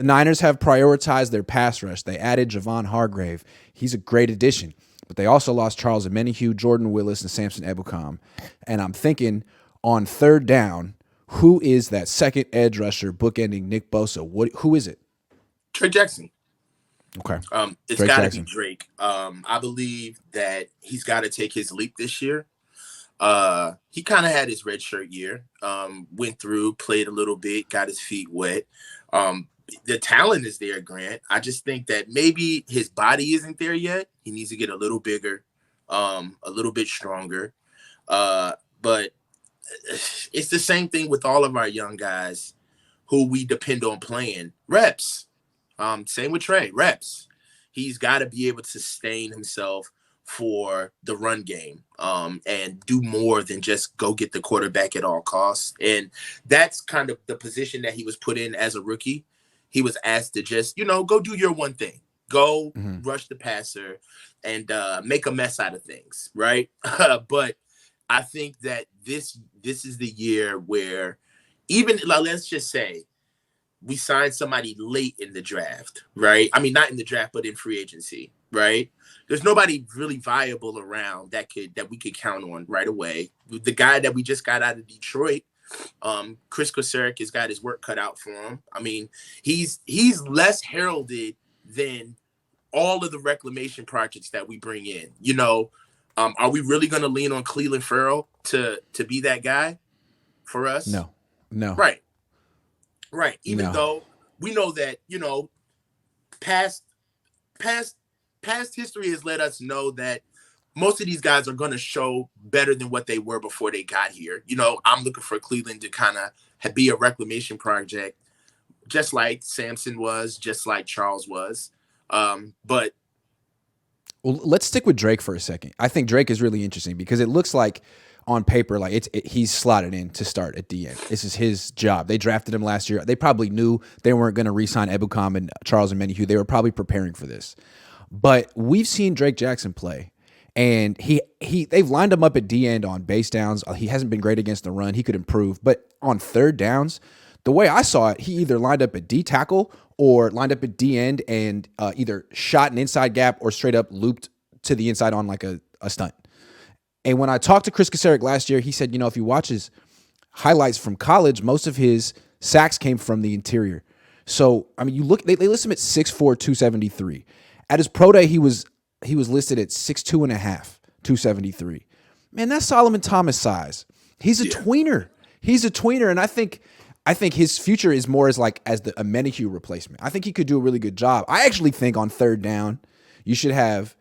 The Niners have prioritized their pass rush. They added Javon Hargrave. He's a great addition. But they also lost Charles Omenihu, Jordan Willis, and Samson Ebukam. And I'm thinking on third down, who is that second edge rusher bookending Nick Bosa? Who is it? Trey Jackson. Okay. It's Drake got to be Jackson. Drake. I believe that he's got to take his leap this year. He kind of had his red shirt year. Went through, played a little bit, got his feet wet. The talent is there, Grant. I just think that maybe his body isn't there yet. He needs to get a little bigger, a little bit stronger. But it's the same thing with all of our young guys who we depend on playing reps. Same with Trey, reps. He's got to be able to sustain himself for the run game and do more than just go get the quarterback at all costs. And that's kind of the position that he was put in as a rookie. He was asked to just, go do your one thing. Go rush the passer and make a mess out of things, right? But I think that this is the year where even, let's just say, we signed somebody late in the draft, right? I mean, not in the draft, but in free agency, right? There's nobody really viable around that we could count on right away. The guy that we just got out of Detroit, Chris Kosarek, has got his work cut out for him. I mean, he's less heralded than all of the reclamation projects that we bring in. Are we really going to lean on Cleveland Farrell to be that guy for us? No. Right. Even though we know that, past history has let us know that most of these guys are going to show better than what they were before they got here. I'm looking for Cleveland to kind of be a reclamation project, just like Samson was, just like Charles was. But well, let's stick with Drake for a second. I think Drake is really interesting because it looks like on paper, like he's slotted in to start at the end. This is his job. They drafted him last year. They probably knew they weren't going to re-sign Ebukam and Charles Omenihu. They were probably preparing for this. But we've seen Drake Jackson play, and they've lined him up at D end on base downs. He hasn't been great against the run. He could improve. But on third downs, the way I saw it, he either lined up at D tackle or lined up at D end and either shot an inside gap or straight up looped to the inside on like a stunt. And when I talked to Chris Kosarek last year, he said, if you watch his highlights from college, most of his sacks came from the interior. So, I mean, you look, they list him at 6'4", 273. At his pro day, he was listed at 6'2 and a half, 273. Man, that's Solomon Thomas size. He's a tweener. He's a tweener, and I think his future is more as a Omenihu replacement. I think he could do a really good job. I actually think on third down, you should have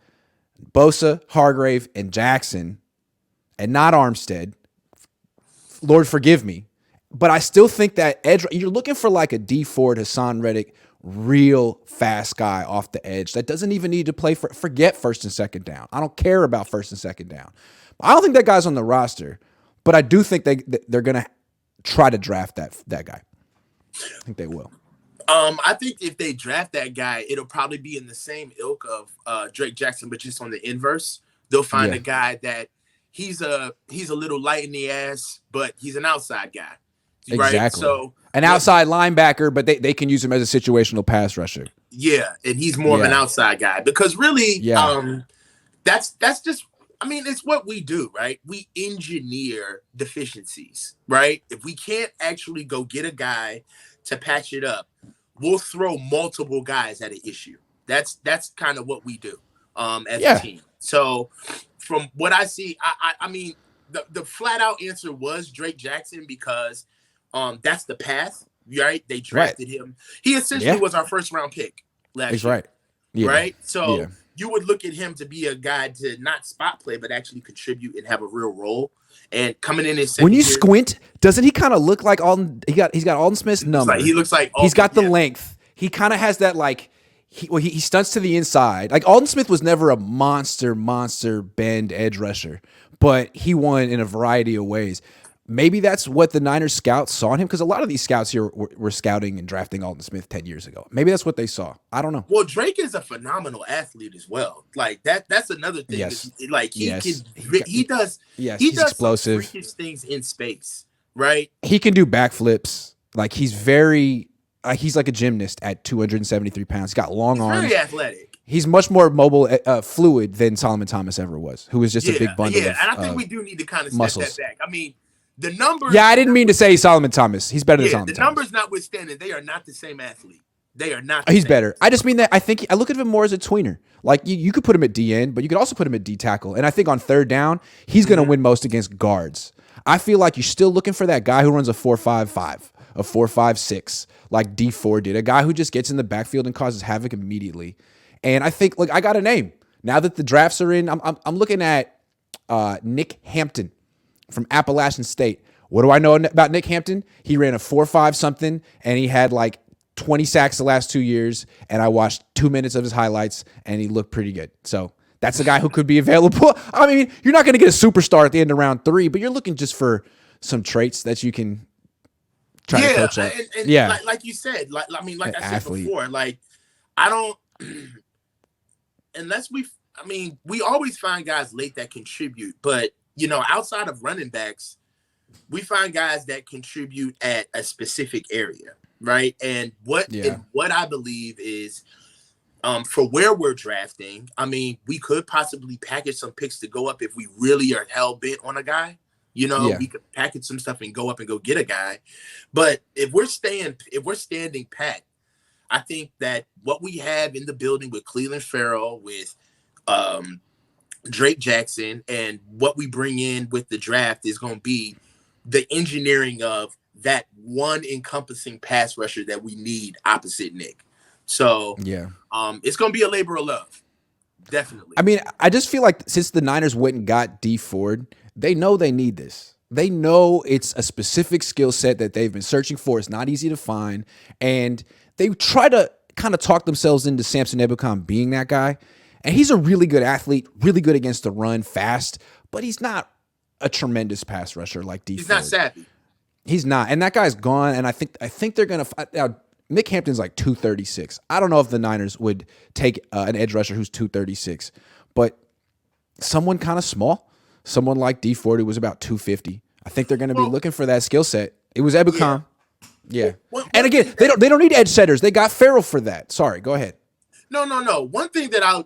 Bosa, Hargrave, and Jackson, and not Armstead. Lord forgive me. But I still think that edge, you're looking for like a D Ford, Hassan Reddick, real fast guy off the edge that doesn't even need to play forget first and second down. I don't care about first and second down. I don't think that guy's on the roster, but I do think they're going to try to draft that guy. I think they will. I think if they draft that guy, it'll probably be in the same ilk of Drake Jackson, but just on the inverse. They'll find a guy that he's a little light in the ass, but he's an outside guy. Right? Exactly. So an outside linebacker, but they can use him as a situational pass rusher. Yeah, and he's more of an outside guy because really, that's just. I mean, it's what we do, right? We engineer deficiencies, right? If we can't actually go get a guy to patch it up, we'll throw multiple guys at an issue. That's kind of what we do as a team. So from what I see, I mean, the flat out answer was Drake Jackson because that's the path, right? They drafted him. He essentially was our first round pick last year. Right? So you would look at him to be a guy to not spot play, but actually contribute and have a real role. And coming in his when you squint, doesn't he kind of look like Alden? He's got Alden Smith's number. He looks like he's got the length. He kind of has that like he stunts to the inside. Like Alden Smith was never a monster bend edge rusher, but he won in a variety of ways. Maybe that's what the Niners scouts saw in him because a lot of these scouts here were scouting and drafting Alden Smith 10 years ago. Maybe that's what they saw. I don't know. Well, Drake is a phenomenal athlete as well. Like that's another thing. Yes. Like he does explosive some freakish things in space, right? He can do backflips. Like he's very He's like a gymnast at 273 pounds. He's got long He's very arms. athletic. He's much more mobile, fluid than Solomon Thomas ever was, who was just a Yeah, big bundle yeah, and of I think we do need to kind of step that muscles. back. I mean, the numbers. Yeah, I didn't mean to say Solomon Thomas. He's better than Yeah, Solomon the Thomas. numbers notwithstanding, they are not the same athlete. They are not the He's same. better. I just mean that I look at him more as a tweener. Like you could put him at DN, but you could also put him at D tackle. And I think on third down, he's going to win most against guards. I feel like you're still looking for that guy who runs a 4.55, a 4.56, like D4 did. A guy who just gets in the backfield and causes havoc immediately. And I think, look, I got a name. Now that the drafts are in, I'm looking at Nick Hampton from Appalachian State. What do I know about Nick Hampton? He ran a 4.5 something, and he had like 20 sacks the last 2 years. And I watched 2 minutes of his highlights, and he looked pretty good. So that's a guy who could be available. I mean, you're not going to get a superstar at the end of round 3, but you're looking just for some traits that you can try to coach up. And yeah, like you said, like I mean, like I said athlete. before, like I don't unless I mean, we always find guys late that contribute, but outside of running backs, we find guys that contribute at a specific area, right? And what I believe is for where we're drafting, I mean, we could possibly package some picks to go up if we really are hell bent on a guy. We could package some stuff and go up and go get a guy. But if we're standing pat, I think that what we have in the building with Cleveland Farrell, with Drake Jackson, and what we bring in with the draft is going to be the engineering of that one encompassing pass rusher that we need opposite Nick. So it's going to be a labor of love. Definitely. I mean, I just feel like since the Niners went and got D Ford, they know they need this. They know it's a specific skill set that they've been searching for. It's not easy to find. And they try to kind of talk themselves into Samson Ebukam being that guy. And he's a really good athlete, really good against the run, fast, but he's not a tremendous pass rusher like D Ford. He's not savvy. He's not. And that guy's gone. And I think they're going to now Nick Hampton's like 236. I don't know if the Niners would take an edge rusher who's 236, but someone kind of small, someone like D Ford who was about 250. I think they're going to be looking for that skill set. It was Ebukam. Yeah. And again, they don't need edge setters. They got Farrell for that. Sorry, go ahead. No. One thing that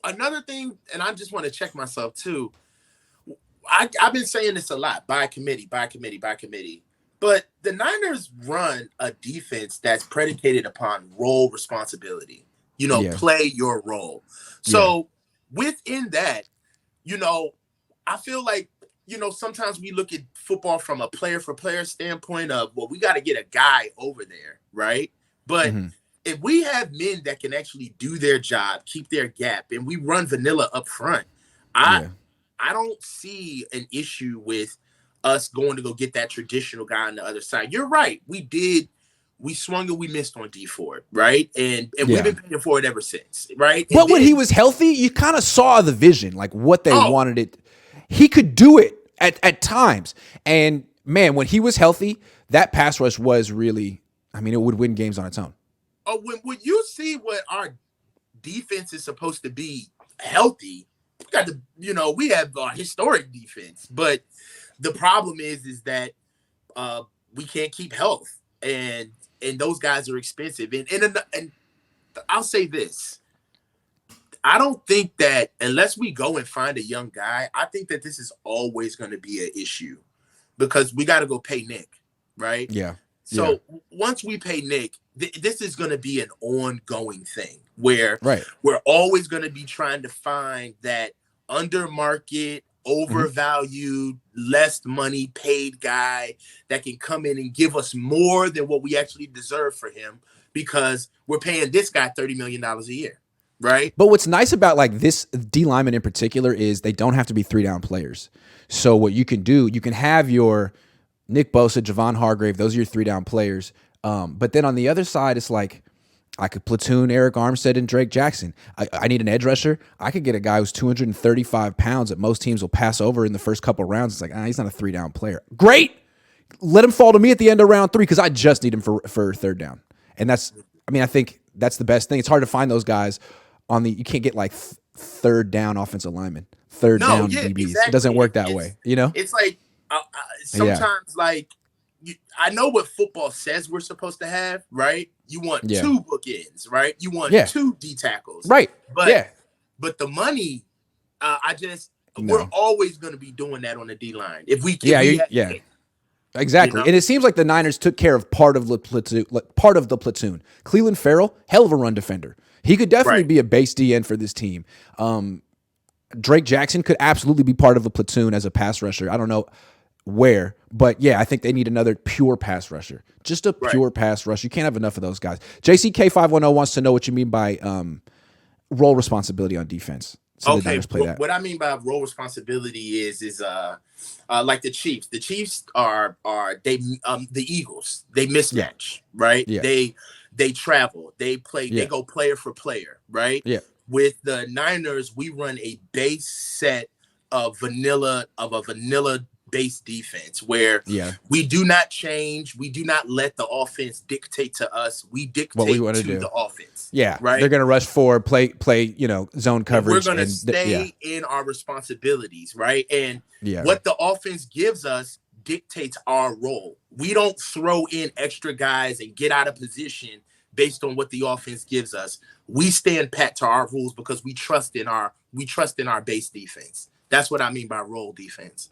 another thing, and I just want to check myself too. I've been saying this a lot, by committee. But the Niners run a defense that's predicated upon role responsibility. Play your role. So within that, I feel like, sometimes we look at football from a player for player standpoint of, well, we got to get a guy over there, right? But if we have men that can actually do their job, keep their gap, and we run vanilla up front, I don't see an issue with us going to go get that traditional guy on the other side. You're right. We swung and we missed on D Ford, right? And we've been paying for it ever since, right? But when he was healthy, you kind of saw the vision, like what they wanted it. He could do it at times. And man, when he was healthy, that pass rush was really, I mean, it would win games on its own. Oh, when you see what our defense is supposed to be healthy, we have a historic defense, but the problem is that we can't keep health, and those guys are expensive. And I'll say this: I don't think that unless we go and find a young guy, I think that this is always going to be an issue because we got to go pay Nick, right? Yeah. So once we pay Nick, this is going to be an ongoing thing where we're always going to be trying to find that under market, overvalued, less money paid guy that can come in and give us more than what we actually deserve for him because we're paying this guy $30 million a year. Right. But what's nice about like this D lineman in particular is they don't have to be 3-down players. So what you can do, you can have your Nick Bosa, Javon Hargrave, those are your 3-down players. But then on the other side, it's like I could platoon Eric Armstead and Drake Jackson. I need an edge rusher. I could get a guy who's 235 pounds that most teams will pass over in the first couple of rounds. It's like, he's not a 3-down player. Great. Let him fall to me at the end of round 3 because I just need him for third down. And I think that's the best thing. It's hard to find those guys you can't get like third down offensive linemen, third down DBs. Exactly. It doesn't work that way, It's like sometimes like I know what football says we're supposed to have, right? You want Yeah. two bookends, right? You want Yeah. two D tackles, Right. but Yeah. the money, we're No. always going to be doing that on the D line if Yeah. we had Yeah. pick, you Exactly. know, And it seems like the Niners took care of part of the platoon. Cleveland Farrell, hell of a run defender. He could definitely right, be a base DN for this team. Drake Jackson could absolutely be part of a platoon as a pass rusher. I don't know where, but yeah, I think they need another pure pass rusher. Just a right. pure pass rush. You can't have enough of those guys. JCK510 wants to know what you mean by role responsibility on defense. So the Okay, Niners play that. what I mean by role responsibility is like the Chiefs. The Chiefs are they the Eagles. They Yeah. mismatch, right? Yeah. They travel. They play. They Yeah. go player for player, right? Yeah. With the Niners, we run a base set of a vanilla base defense where Yeah. we do not change. We do not let the offense dictate to us. We What we dictate want to to do. the offense, Yeah. They're right? going to rush forward, play, zone And we're coverage. going to And yeah. stay in our responsibilities, right? And Yeah. what the offense gives us dictates our role. We don't throw in extra guys and get out of position based on what the offense gives us. We stand pat to our rules because we trust in our base defense. That's what I mean by role defense.